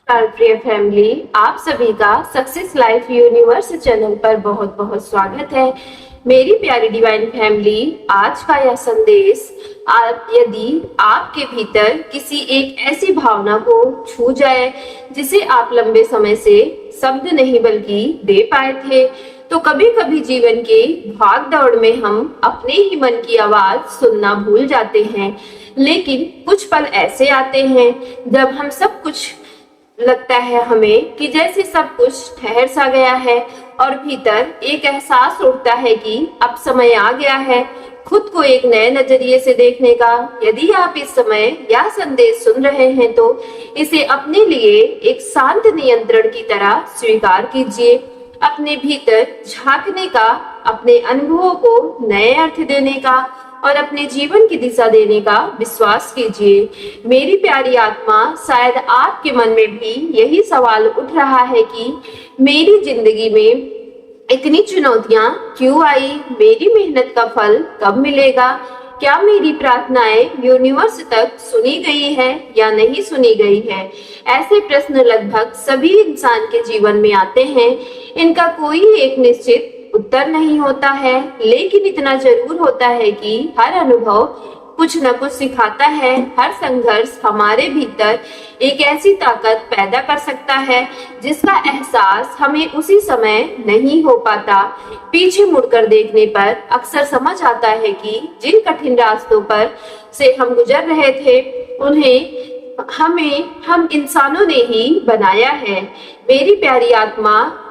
नमस्कार प्रिय फैमिली, आप सभी का सक्सेस लाइफ यूनिवर्स चैनल पर बहुत बहुत स्वागत है। मेरी प्यारी डिवाइन फैमिली, आज का यह संदेश यदि आपके भीतर किसी एक ऐसी भावना को छू जाए जिसे आप लंबे समय से शब्द नहीं बल्कि दे पाए थे, तो कभी कभी जीवन के भाग दौड़ में हम अपने ही मन की आवाज सुनना भूल जाते हैं। लेकिन कुछ पल ऐसे आते हैं जब हम सब कुछ लगता है हमें कि जैसे सब कुछ ठहर सा गया है और भीतर एक एहसास उठता है कि अब समय आ गया है खुद को एक नए नजरिए से देखने का। यदि आप इस समय यह संदेश सुन रहे हैं तो इसे अपने लिए एक शांत नियंत्रण की तरह स्वीकार कीजिए। अपने भीतर झांकने का, अपने अनुभवों को नए अर्थ देने का और अपने जीवन की दिशा देने का विश्वास कीजिए। मेरी प्यारी आत्मा, शायद आपके मन में भी यही सवाल उठ रहा है कि मेरी जिंदगी में इतनी चुनौतियां क्यों आई? मेरी मेहनत का फल कब मिलेगा? क्या मेरी प्रार्थनाएं यूनिवर्स तक सुनी गई है या नहीं सुनी गई है? ऐसे प्रश्न लगभग सभी इंसान के जीवन में आते हैं। इनका कोई एक निश्चित उत्तर नहीं होता है, लेकिन इतना जरूर होता है कि हर अनुभव कुछ न कुछ सिखाता है। हर संघर्ष हमारे भीतर एक ऐसी ताकत पैदा कर सकता है जिसका एहसास हमें उसी समय नहीं हो पाता। पीछे मुड़कर देखने पर अक्सर समझ आता है कि जिन कठिन रास्तों पर से हम गुजर रहे थे उन्हें हम इंसानों ने ही बनाया है। मेरी प्यारी आत्मा,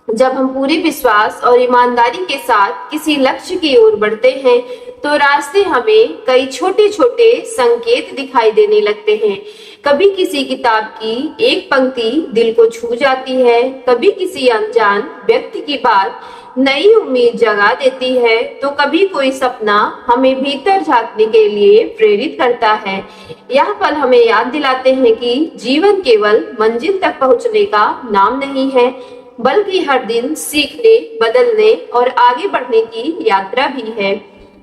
जब हम पूरे विश्वास और ईमानदारी के साथ किसी लक्ष्य की ओर बढ़ते हैं तो रास्ते हमें कई छोटे छोटे संकेत दिखाई देने लगते हैं। कभी किसी किताब की एक पंक्ति दिल को छू जाती है, कभी किसी अनजान व्यक्ति की बात नई उम्मीद जगा देती है, तो कभी कोई सपना हमें भीतर झांकने के लिए प्रेरित करता है। यह पल हमें याद दिलाते हैं कि जीवन केवल मंजिल तक पहुंचने का नाम नहीं है, बल्कि हर दिन सीखने, बदलने और आगे बढ़ने की यात्रा भी है।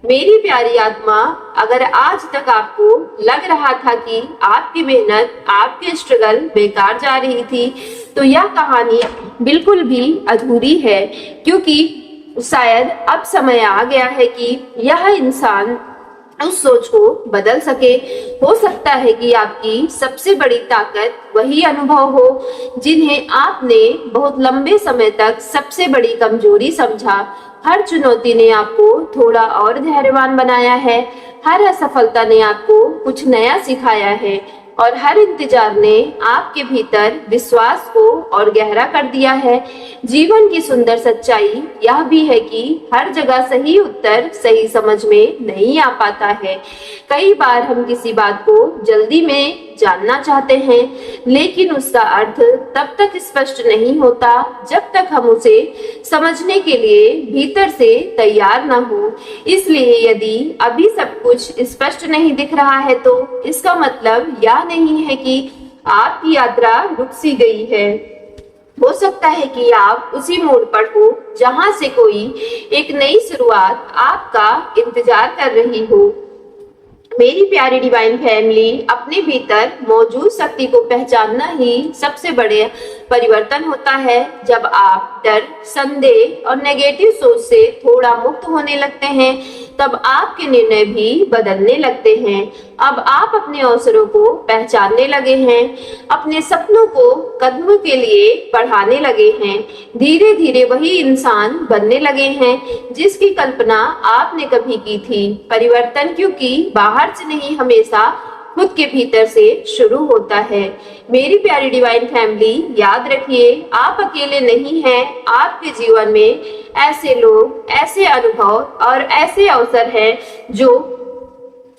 मेरी प्यारी आत्मा, अगर आज तक आपको लग रहा था कि आपकी मेहनत, आपकी स्ट्रगल बेकार जा रही थी, तो यह कहानी बिल्कुल भी अधूरी है, क्योंकि शायद अब समय आ गया है कि यह इंसान उस सोच को बदल सके। हो सकता है कि आपकी सबसे बड़ी ताकत वही अनुभव हो जिन्हें आपने बहुत लंबे समय तक सबसे बड़ी कमजोरी समझा। हर चुनौती ने आपको थोड़ा और धैर्यवान बनाया है, हर असफलता ने आपको कुछ नया सिखाया है और हर इंतजार ने आपके भीतर विश्वास को और गहरा कर दिया है। जीवन की सुंदर सच्चाई यह भी है कि हर जगह सही उत्तर सही समझ में नहीं आ पाता है। कई बार हम किसी बात को जल्दी में जानना चाहते हैं, लेकिन उसका अर्थ तब तक स्पष्ट नहीं होता जब तक हम उसे समझने के लिए भीतर से तैयार न हो। इसलिए यदि अभी सब कुछ स्पष्ट नहीं दिख रहा है तो इसका मतलब यह नहीं है कि आपकी यात्रा रुक सी गई है। हो सकता है कि आप उसी मोड़ पर हो जहां से कोई एक नई शुरुआत आपका इंतजार कर रही हो। मेरी प्यारी डिवाइन फैमिली, अपने भीतर मौजूद शक्ति को पहचानना ही सबसे बड़े परिवर्तन होता है। जब आप डर, संदेह और नेगेटिव सोच से थोड़ा मुक्त होने लगते हैं, तब आपके निर्णय भी बदलने लगते हैं। अब आप अपने अवसरों को पहचानने लगे हैं, अपने सपनों को कदमों के लिए बढ़ाने लगे हैं। धीरे धीरे वही इंसान बनने लगे हैं जिसकी कल्पना आपने कभी की थी। परिवर्तन क्योंकि बाहर से नहीं, हमेशा खुद के भीतर से शुरू होता है। मेरी प्यारी डिवाइन फैमिली, याद रखिए, आप अकेले नहीं हैं। आपके जीवन में ऐसे लोग, ऐसे अनुभव और ऐसे अवसर हैं जो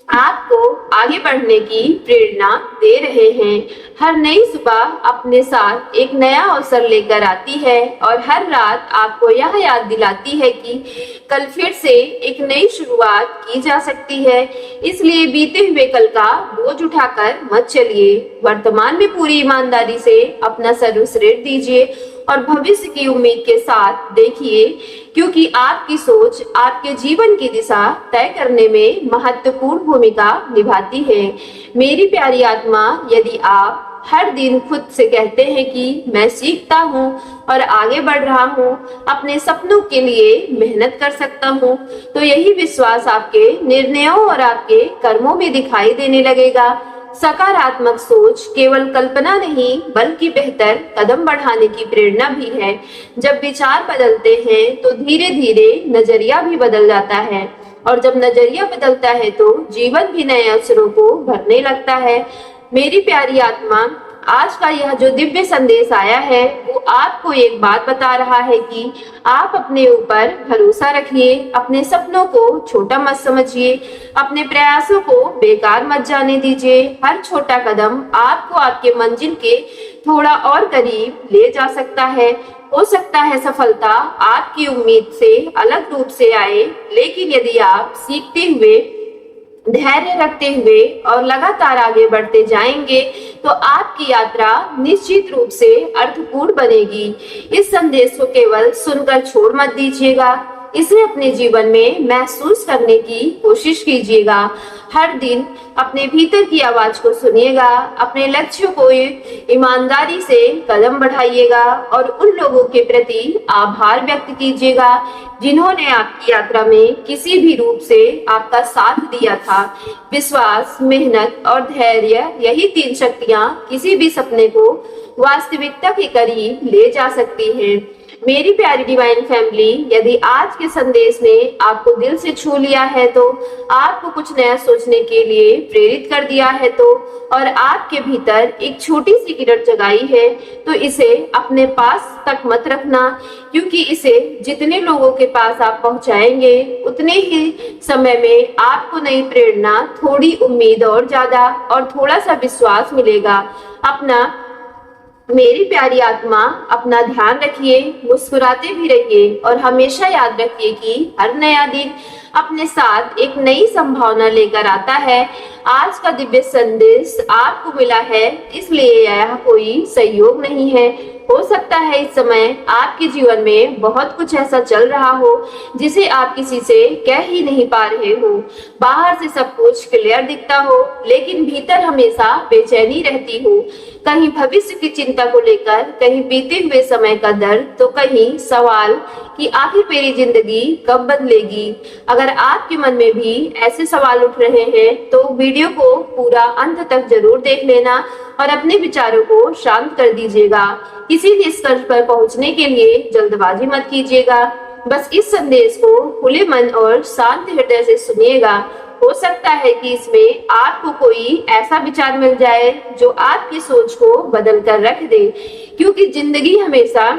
आपको आगे बढ़ने की प्रेरणा दे रहे हैं। हर नई सुबह अपने साथ एक नया अवसर लेकर आती है और हर रात आपको यह याद दिलाती है कि कल फिर से एक नई शुरुआत की जा सकती है। इसलिए बीते हुए कल का बोझ उठाकर मत चलिए। वर्तमान में पूरी ईमानदारी से अपना सर्वश्रेष्ठ दीजिए और भविष्य की उम्मीद के साथ देखिए, क्योंकि आपकी सोच आपके जीवन की दिशा तय करने में महत्वपूर्ण भूमिका निभाती है। मेरी प्यारी आत्मा, यदि आप हर दिन खुद से कहते हैं कि मैं सीखता हूँ और आगे बढ़ रहा हूँ, अपने सपनों के लिए मेहनत कर सकता हूँ, तो यही विश्वास आपके निर्णयों और आपके कर्मों में दिखाई देने लगेगा। सकारात्मक सोच केवल कल्पना नहीं बल्कि बेहतर कदम बढ़ाने की प्रेरणा भी है। जब विचार बदलते हैं तो धीरे धीरे नजरिया भी बदल जाता है, और जब नजरिया बदलता है तो जीवन भी नए अवसरों को भरने लगता है। मेरी प्यारी आत्मा, आज का यह जो दिव्य संदेश आया है वो आपको एक बात बता रहा है कि आप अपने ऊपर भरोसा रखिए, अपने सपनों को छोटा मत समझिए, अपने प्रयासों को बेकार मत जाने दीजिए। हर छोटा कदम आपको आपके मंजिल के थोड़ा और करीब ले जा सकता है। हो सकता है सफलता आपकी उम्मीद से अलग रूप से आए, लेकिन यदि आप सीखते हुए, धैर्य रखते हुए और लगातार आगे बढ़ते जाएंगे तो आपकी यात्रा निश्चित रूप से अर्थपूर्ण बनेगी। इस संदेश को केवल सुनकर छोड़ मत दीजिएगा, इसे अपने जीवन में महसूस करने की कोशिश कीजिएगा। हर दिन अपने भीतर की आवाज को सुनिएगा, अपने लक्ष्यों को ईमानदारी से कदम बढ़ाइएगा और उन लोगों के प्रति आभार व्यक्त कीजिएगा जिन्होंने आपकी यात्रा में किसी भी रूप से आपका साथ दिया था। विश्वास, मेहनत और धैर्य, यही तीन शक्तियां किसी भी सपने को वास्तविकता के करीब ले जा सकती हैं। मेरी प्यारी डिवाइन फैमिली, यदि आज के संदेश ने आपको दिल से छू लिया है तो, आपको कुछ नया सोचने के लिए प्रेरित कर दिया है तो, और आपके भीतर एक छोटी सी किरण जगाई है, तो इसे अपने पास तक मत रखना, क्योंकि इसे जितने लोगों के पास आप पहुंचाएंगे उतने ही समय में आपको नई प्रेरणा, थोड़ी उम्मीद और ज्यादा और थोड़ा सा विश्वास मिलेगा। मेरी प्यारी आत्मा, अपना ध्यान रखिए, मुस्कुराते भी रहिए और हमेशा याद रखिए कि हर नया दिन अपने साथ एक नई संभावना लेकर आता है। आज का दिव्य संदेश आपको मिला है, इसलिए यह कोई संयोग नहीं है। हो सकता है इस समय आपके जीवन में बहुत कुछ ऐसा चल रहा हो जिसे आप किसी से कह ही नहीं पा रहे हो। बाहर से सब कुछ क्लियर दिखता हो, लेकिन भीतर हमेशा बेचैनी रहती हो। कहीं भविष्य की चिंता को लेकर, कहीं बीते हुए समय का दर्द, तो कहीं सवाल कि आखिर मेरी जिंदगी कब बदलेगी। अगर आपके मन में भी ऐसे सवाल उठ रहे हैं तो वीडियो को पूरा अंत तक जरूर देख लेना और अपने विचारों को शांत कर दीजिएगा। किसी निष्कर्ष पर पहुंचने के लिए जल्दबाजी मत कीजिएगा, बस इस संदेश को खुले मन और शांत हृदय से सुनिएगा। हो सकता है कि इसमें आपको कोई ऐसा विचार मिल जाए जो आपकी सोच को बदल कर रख दे, क्योंकि जिंदगी हमेशा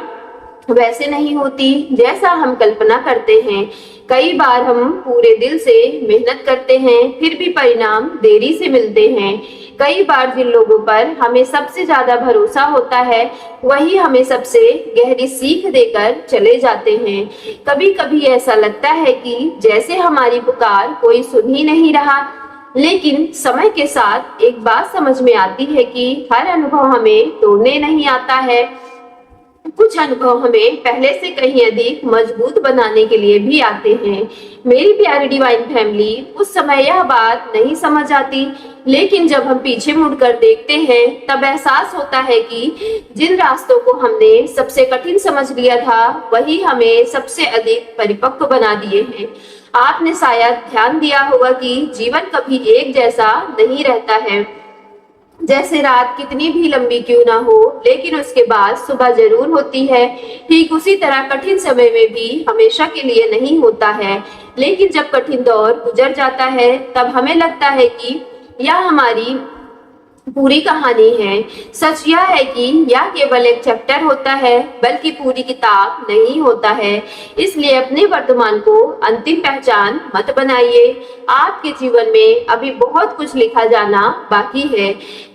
वैसे नहीं होती जैसा हम कल्पना करते हैं। कई बार हम पूरे दिल से मेहनत करते हैं, फिर भी परिणाम देरी से मिलते हैं। कई बार जिन लोगों पर हमें सबसे ज्यादा भरोसा होता है वही हमें सबसे गहरी सीख देकर चले जाते हैं। कभी कभी ऐसा लगता है कि जैसे हमारी पुकार कोई सुन ही नहीं रहा, लेकिन समय के साथ एक बात समझ में आती है कि हर अनुभव हमें तोड़ने नहीं आता है। कुछ अनुभव हमें पहले से कहीं अधिक मजबूत बनाने के लिए भी आते हैं। मेरी प्यारी डिवाइन फैमिली, उस समय यह बात नहीं समझ आती, लेकिन जब हम पीछे मुड़कर देखते हैं तब एहसास होता है कि जिन रास्तों को हमने सबसे कठिन समझ लिया था वही हमें सबसे अधिक परिपक्व बना दिए हैं। आपने शायद ध्यान दिया होगा कि जीवन कभी एक जैसा नहीं रहता है। जैसे रात कितनी भी लंबी क्यों ना हो, लेकिन उसके बाद सुबह जरूर होती है। ठीक उसी तरह कठिन समय में भी हमेशा के लिए नहीं होता है, लेकिन जब कठिन दौर गुजर जाता है तब हमें लगता है कि यह हमारी पूरी कहानी है। सच यह है कि यह केवल एक चैप्टर होता है, बल्कि पूरी किताब नहीं होता है। इसलिए अपने वर्तमान को अंतिम पहचान मत बनाइए। आपके जीवन में अभी बहुत कुछ लिखा जाना बाकी है।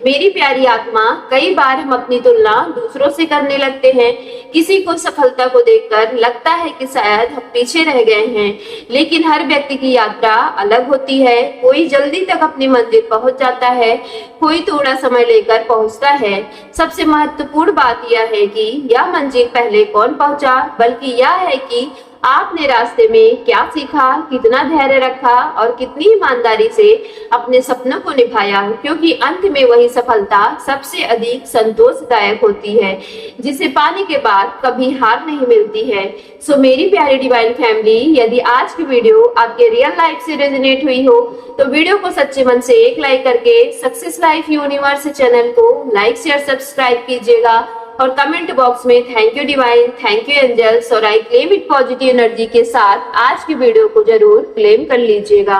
मेरी प्यारी आत्मा, कई बार हम अपनी तुलना दूसरों से करने लगते हैं। किसी को सफलता को देखकर लगता है कि शायद हम पीछे रह गए हैं, लेकिन हर व्यक्ति की यात्रा अलग होती है। कोई जल्दी तक अपनी मंजिल पहुंच जाता है, कोई थोड़ा समय लेकर पहुंचता है। सबसे महत्वपूर्ण बात यह है कि यह मंजिल पहले कौन पहुंचा, बल्कि यह है कि आपने रास्ते में क्या सीखा, कितना धैर्य रखा और कितनी ईमानदारी से अपने सपनों को निभाया, क्योंकि अंत में वही सफलता सबसे अधिक संतोषदायक होती है, जिसे पाने के बाद कभी हार नहीं मिलती है। सो मेरी प्यारी डिवाइन फैमिली, यदि आज की वीडियो आपके रियल लाइफ से रेजोनेट हुई हो तो वीडियो को सच्चे मन से एक लाइक करके सक्सेस लाइफ यूनिवर्स चैनल को लाइक शेयर सब्सक्राइब कीजिएगा और कमेंट बॉक्स में thank you divine, thank you angels और I claim it positive energy के साथ आज की वीडियो को जरूर क्लेम कर लीजिएगा।